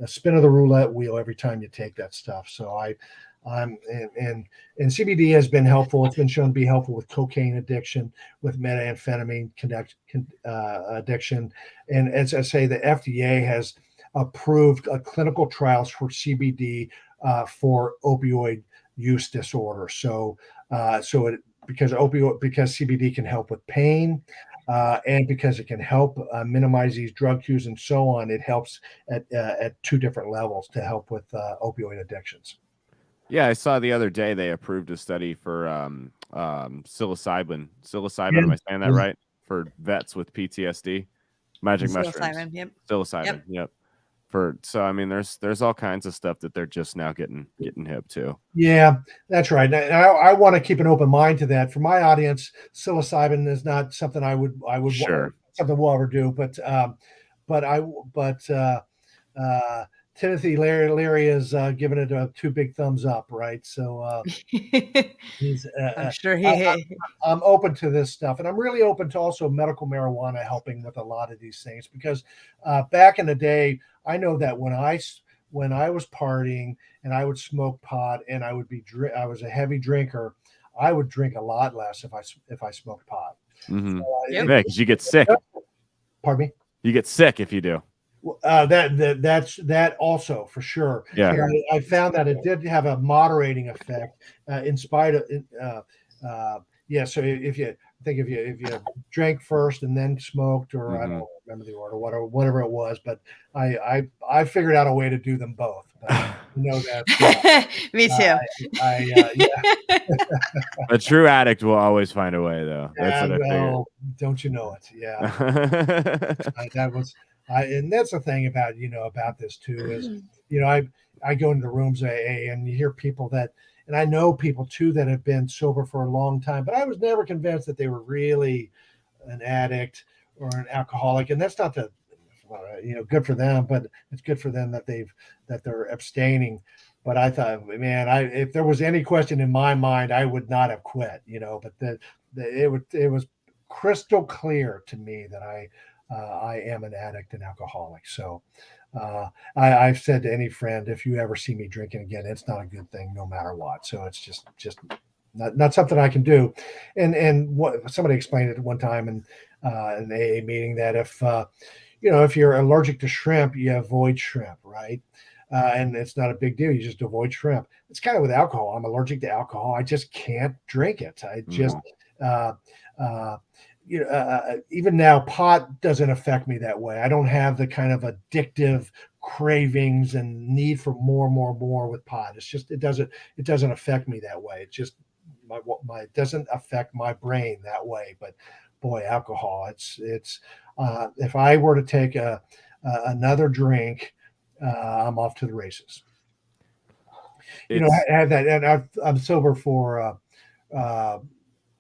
Speaker 3: spin of the roulette wheel every time you take that stuff. So and CBD has been helpful. It's been shown to be helpful with cocaine addiction, with methamphetamine addiction. And as I say, the FDA has approved clinical trials for CBD for opioid use disorder. So because CBD can help with pain, and because it can help minimize these drug cues and so on, it helps at two different levels to help with opioid addictions.
Speaker 2: Yeah, I saw the other day they approved a study for psilocybin. Psilocybin, am I saying that right? For vets with PTSD, magic mushrooms.
Speaker 1: Yep.
Speaker 2: Psilocybin, yep. So I mean, there's all kinds of stuff that they're just now getting hip to.
Speaker 3: Yeah, that's right. I want to keep an open mind to that. For my audience, psilocybin is not something I would
Speaker 2: sure.
Speaker 3: something we'll ever do, but Timothy Leary is giving it a 2 big thumbs up, right? So he's
Speaker 1: I'm sure he.
Speaker 3: I'm open to this stuff, and I'm really open to also medical marijuana helping with a lot of these things because back in the day, I know that when I was partying and I would smoke pot and I was a heavy drinker, I would drink a lot less if I smoked pot.
Speaker 2: Mm-hmm.
Speaker 3: So,
Speaker 2: yeah, because you get sick.
Speaker 3: Pardon me?
Speaker 2: You get sick if you do.
Speaker 3: That also for sure.
Speaker 2: Yeah,
Speaker 3: I found that it did have a moderating effect in spite of. So if you drank first and then smoked, or I don't remember the order, whatever it was, but I figured out a way to do them both. That.
Speaker 1: Me too.
Speaker 2: A true addict will always find a way, though. That's what I figured.
Speaker 3: Don't you know it? Yeah. And that's the thing about this too is I go into rooms AA and you hear people and I know people too that have been sober for a long time, but I was never convinced that they were really an addict or an alcoholic. And that's not good for them, but it's good for them that they're abstaining. But I thought, man, if there was any question in my mind, I would not have quit, but it was crystal clear to me that I am an addict and alcoholic. So I've said to any friend, if you ever see me drinking again, it's not a good thing, no matter what. So it's just not something I can do. And what somebody explained it one time in an AA meeting that if you're allergic to shrimp, you avoid shrimp, right? And it's not a big deal. You just avoid shrimp. It's kind of with alcohol. I'm allergic to alcohol. I just can't drink it. I just even now, pot doesn't affect me that way. I don't have the kind of addictive cravings and need for more with pot. It's just it doesn't affect me that way. It just it doesn't affect my brain that way. But boy, alcohol, it's if I were to take another drink, I'm off to the races. I had that, and I'm sober for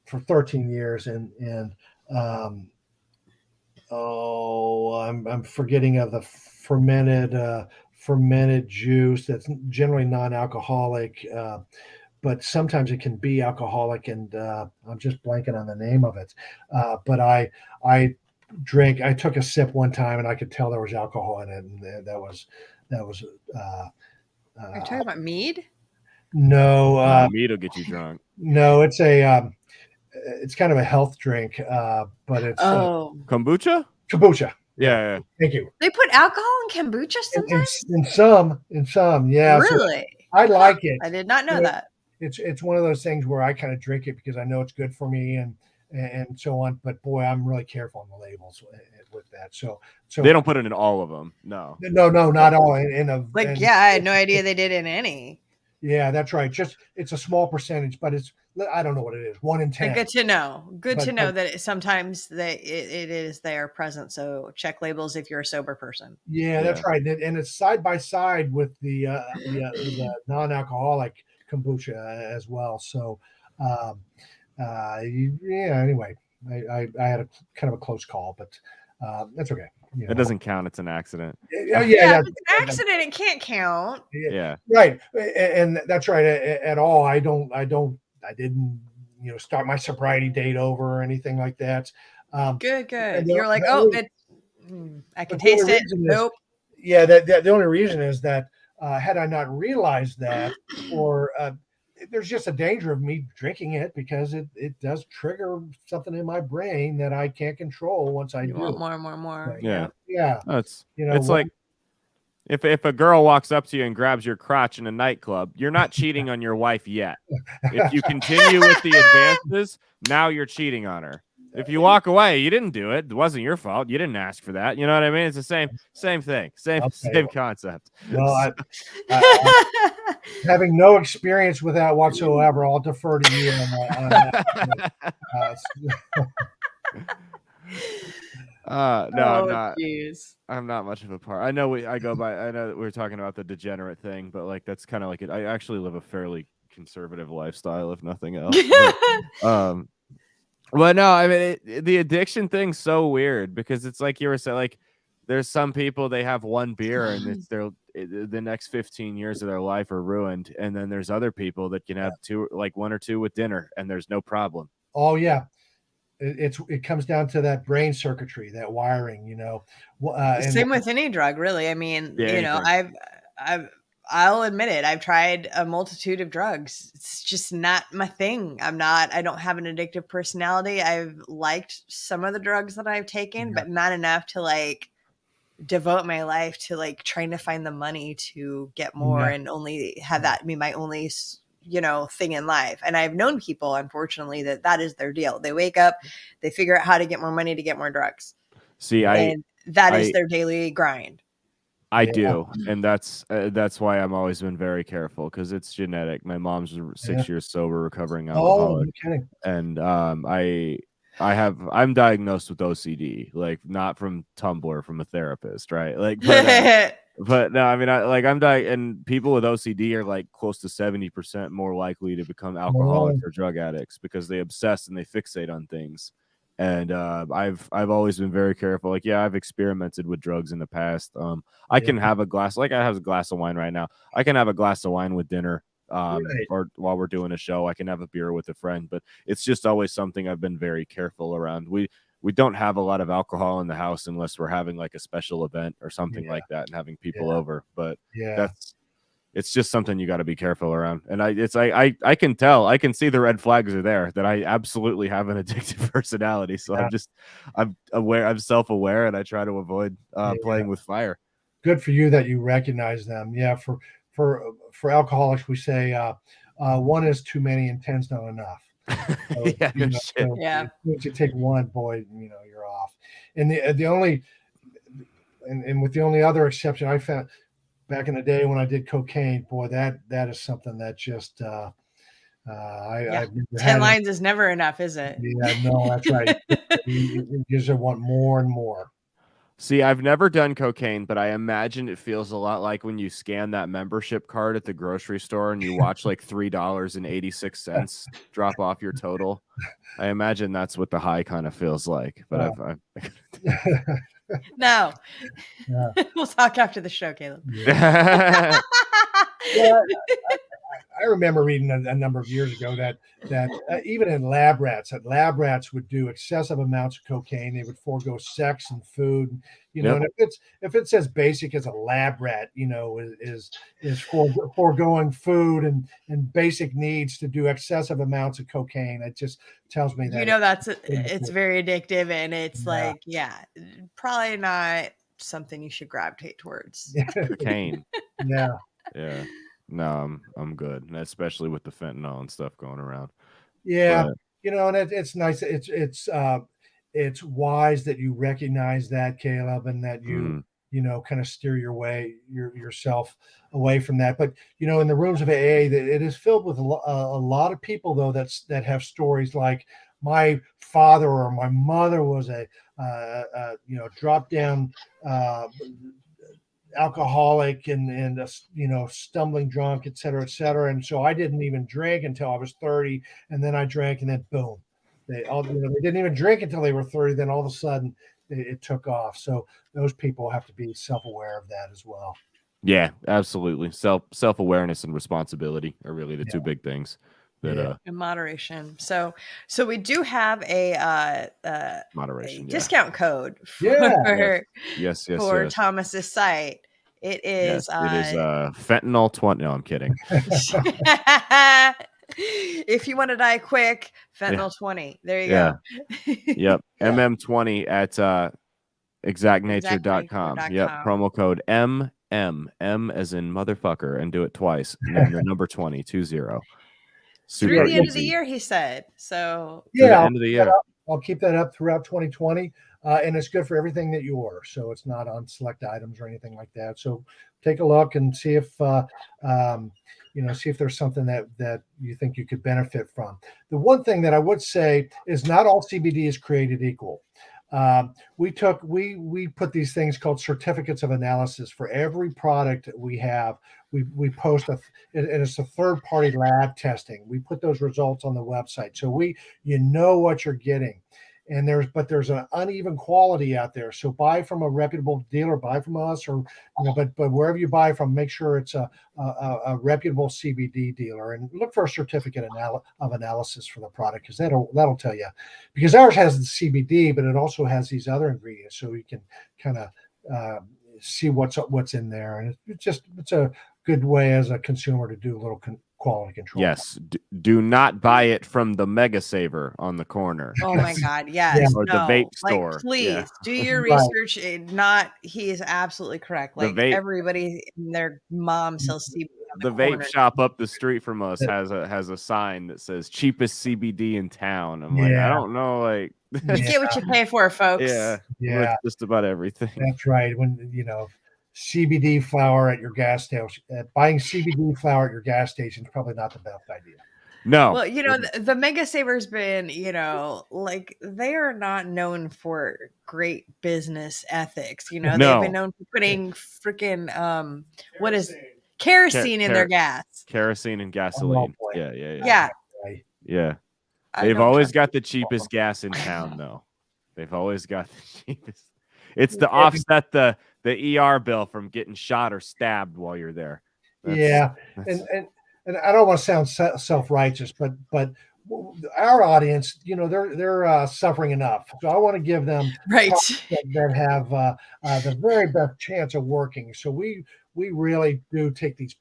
Speaker 3: 13 years, and I'm forgetting of the fermented juice that's generally non-alcoholic, but sometimes it can be alcoholic, and I'm just blanking on the name of it. But I took a sip one time and I could tell there was alcohol in it, and that was
Speaker 1: Are you talking about mead?
Speaker 3: No,
Speaker 2: mead will get you drunk.
Speaker 3: No, it's it's kind of a health drink, but it's
Speaker 2: kombucha.
Speaker 3: Kombucha.
Speaker 2: Yeah.
Speaker 3: Thank you.
Speaker 1: They put alcohol in kombucha sometimes.
Speaker 3: In some, yeah.
Speaker 1: Really?
Speaker 3: So I like it.
Speaker 1: I did not know that.
Speaker 3: It's one of those things where I kind of drink it because I know it's good for me and so on. But boy, I'm really careful on the labels with that. So
Speaker 2: they don't put it in all of them. No,
Speaker 3: not all. I
Speaker 1: had no idea they did in any.
Speaker 3: Yeah, that's right. It's a small percentage, but I don't know what it is. 1 in 10.
Speaker 1: Good to know. To know that sometimes it is there present. So check labels if you're a sober person.
Speaker 3: Yeah, that's right. And it's side by side with the non-alcoholic kombucha as well. So, Anyway, I had a kind of a close call, but that's okay.
Speaker 2: It doesn't count. It's an accident.
Speaker 3: Yeah,
Speaker 1: if it's an accident, it can't count.
Speaker 2: Yeah.
Speaker 3: Right. And that's right. At all. I didn't, start my sobriety date over or anything like that.
Speaker 1: Good. You're like, I can taste it. Nope.
Speaker 3: Yeah. The only reason is that had I not realized that, or there's just a danger of me drinking it because it does trigger something in my brain that I can't control once I do.
Speaker 1: Want more.
Speaker 2: Yeah.
Speaker 3: It's
Speaker 2: like if a girl walks up to you and grabs your crotch in a nightclub, you're not cheating on your wife yet. If you continue with the advances, now you're cheating on her. If you walk away, you didn't do it. It wasn't your fault. You didn't ask for that. You know what I mean? It's the same thing. Same concept.
Speaker 3: Well, I having no experience with that whatsoever, I'll defer to you on that.
Speaker 2: I'm not much of a part. I know that we were talking about the degenerate thing, but like that's kind of like it. I actually live a fairly conservative lifestyle, if nothing else. But no, I mean the addiction thing's so weird because it's like you were saying, like there's some people, they have one beer and it's the next 15 years of their life are ruined. And then there's other people that can have one or two with dinner and there's no problem.
Speaker 3: Oh yeah. It comes down to that brain circuitry, that wiring,
Speaker 1: Same with any drug, really. I mean,
Speaker 2: anything.
Speaker 1: I'll admit it. I've tried a multitude of drugs. It's just not my thing. I don't have an addictive personality. I've liked some of the drugs that I've taken, but not enough to like devote my life to like trying to find the money to get more and only have that be my only thing in life. And I've known people, unfortunately, that is their deal. They wake up, they figure out how to get more money to get more drugs.
Speaker 2: See,
Speaker 1: that is their daily grind.
Speaker 2: I do, and that's why I'm always been very careful, because it's genetic. My mom's 6 years sober, recovering alcoholic, and I'm diagnosed with OCD, like not from Tumblr, from a therapist, right? Like, but no, I mean, and people with OCD are like close to 70% more likely to become alcoholics or drug addicts because they obsess and they fixate on things. And I've always been very careful. Like, I've experimented with drugs in the past. I can have a glass, like I have a glass of wine right now. I can have a glass of wine with dinner, or while we're doing a show. I can have a beer with a friend, but it's just always something I've been very careful around. We don't have a lot of alcohol in the house unless we're having like a special event or something like that and having people over. But it's just something you got to be careful around. And I can tell, I can see the red flags are there, that I absolutely have an addictive personality. So I'm aware, I'm self-aware, and I try to avoid playing with fire.
Speaker 3: Good for you that you recognize them. Yeah. For alcoholics, we say one is too many and 10's not enough. So, if you take one, boy, you're off. And the only other exception I found back in the day when I did cocaine, boy, that is something that just I've never
Speaker 1: 10 lines is never enough, is it?
Speaker 3: Yeah, no, that's right. You just want more and more.
Speaker 2: See, I've never done cocaine, but I imagine it feels a lot like when you scan that membership card at the grocery store and you watch like $3.86 drop off your total. I imagine that's what the high kind of feels like. But
Speaker 1: No. We'll talk after the show, Caleb.
Speaker 3: I remember reading a number of years ago that even in lab rats would do excessive amounts of cocaine. They would forego sex and food, and if it says basic as a lab rat, is foregoing food and basic needs to do excessive amounts of cocaine. It just tells me that
Speaker 1: it's very addictive, and it's probably not something you should gravitate towards.
Speaker 2: Cocaine.
Speaker 3: Yeah.
Speaker 2: No, I'm good, and especially with the fentanyl and stuff going around.
Speaker 3: Yeah, and it's nice. It's wise that you recognize that, Caleb, and that you kind of steer yourself away from that. But in the rooms of AA, it is filled with a lot of people though that have stories like, my father or my mother was a drop down alcoholic and stumbling drunk, et cetera, and so I didn't even drink until I was 30, and then I drank, and then boom, they didn't even drink until they were 30, then all of a sudden it took off. So those people have to be self-aware of that as well.
Speaker 2: Yeah, absolutely. Self-awareness and responsibility are really the two big things that
Speaker 1: in moderation. So we do have a
Speaker 2: moderation
Speaker 1: discount code for Thomas's site. It is
Speaker 2: fentanyl 20. No, I'm kidding.
Speaker 1: If you want to die quick, fentanyl 20. There you go.
Speaker 2: Yep. MM20 at exactnature.com. Yep. Promo code M as in motherfucker, and do it twice. And then the number 20.
Speaker 1: Through the end of the year, he said. So
Speaker 2: the end of the year.
Speaker 3: I'll keep that up throughout 2020, and it's good for everything that you order. So it's not on select items or anything like that. So take a look and see if see if there's something that you think you could benefit from. The one thing that I would say is not all CBD is created equal. We put these things called certificates of analysis for every product we have. We post and it's a third-party lab testing. We put those results on the website, so you know what you're getting. and there's an uneven quality out there. So buy from a reputable dealer, buy from us, or but wherever you buy from, make sure it's a reputable CBD dealer, and look for a certificate of analysis for the product, because that'll tell you, because ours has the CBD, but it also has these other ingredients, so you can kind of see what's in there, and it's a good way as a consumer to do a little quality control.
Speaker 2: Yes, do not buy it from the Mega Saver on the corner.
Speaker 1: Oh my God, yes,
Speaker 2: or the vape store.
Speaker 1: Please do your research. He is absolutely correct. Like everybody and their mom sells CBD.
Speaker 2: The vape shop up the street from us has a sign that says cheapest CBD in town. I'm like, I don't know, like
Speaker 1: you get what you pay for, folks.
Speaker 2: Yeah, with just about everything.
Speaker 3: That's right. When CBD flower at your gas station, buying CBD flower at your gas station is probably not the best idea.
Speaker 2: No.
Speaker 1: Well, the Mega Saver's been, like they are not known for great business ethics. They've been known for putting freaking what is kerosene in their gas.
Speaker 2: Kerosene and gasoline.
Speaker 1: Yeah.
Speaker 2: They've always got the cheapest gas in town, though. They've always got the cheapest. It's to offset the ER bill from getting shot or stabbed while you're there.
Speaker 3: And I don't want to sound self-righteous, but our audience, they're suffering enough. So I want to give them that have the very best chance of working. So we really do take this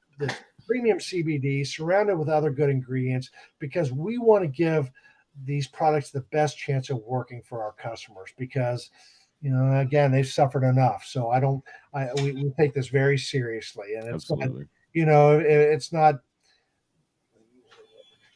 Speaker 3: premium CBD surrounded with other good ingredients, because we want to give these products the best chance of working for our customers, because again, they've suffered enough. So we take this very seriously, and it's
Speaker 2: absolutely.
Speaker 3: It's not.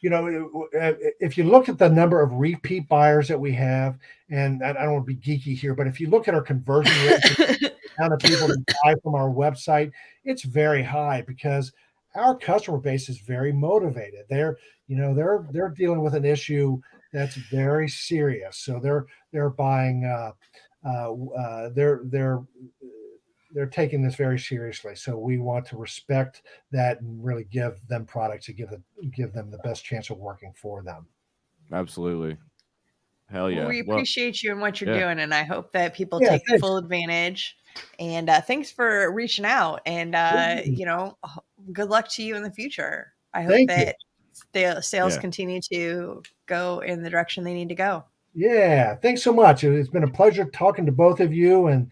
Speaker 3: If you look at the number of repeat buyers that we have, and I don't want to be geeky here, but if you look at our conversion rate, the amount of people that buy from our website, it's very high, because our customer base is very motivated. They're dealing with an issue that's very serious, so they're buying. They're taking this very seriously. So we want to respect that and really give them products to give them the best chance of working for them.
Speaker 2: Absolutely. Hell yeah.
Speaker 1: Well, we appreciate you and what you're doing, and I hope that people take full advantage. And thanks for reaching out, and good luck to you in the future. I hope that the sales continue to go in the direction they need to go.
Speaker 3: Yeah, thanks so much. It's been a pleasure talking to both of you, and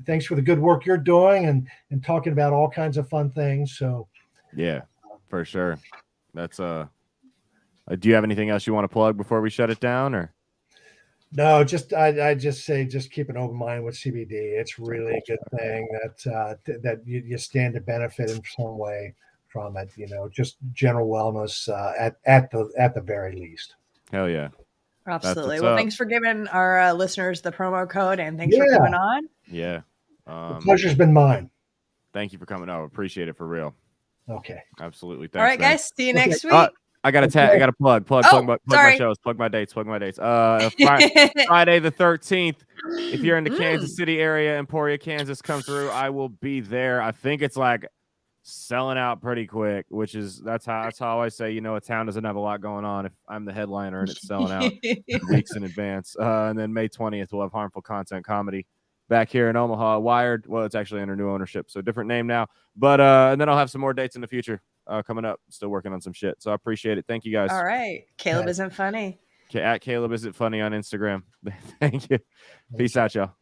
Speaker 3: thanks for the good work you're doing and talking about all kinds of fun things. So
Speaker 2: yeah, for sure. That's do you have anything else you want to plug before we shut it down, or?
Speaker 3: No, I just say just keep an open mind with CBD. It's really a good thing that you stand to benefit in some way from it. Just general wellness at the very least.
Speaker 2: Hell yeah.
Speaker 1: Absolutely. Well, thanks for giving our listeners the promo code, and thanks for coming on.
Speaker 2: Yeah.
Speaker 3: The pleasure's been mine.
Speaker 2: Thank you for coming out. Appreciate it for real.
Speaker 3: Okay.
Speaker 2: Absolutely. Thanks,
Speaker 1: all right,
Speaker 2: man.
Speaker 1: guys. See you next week.
Speaker 2: I got to plug my shows, plug my dates. Friday the 13th. If you're in the Kansas City area, Emporia, Kansas, come through. I will be there. I think it's like selling out pretty quick, which is that's how I say, a town doesn't have a lot going on if I'm the headliner and it's selling out weeks in advance. And then May 20th we'll have Harmful Content Comedy back here in Omaha, Wired. Well, it's actually under new ownership, so different name now. But and then I'll have some more dates in the future coming up. Still working on some shit, so I appreciate it. Thank you guys.
Speaker 1: All right, Caleb isn't funny.
Speaker 2: At Caleb isn't funny on Instagram. Thank you. Peace out, y'all.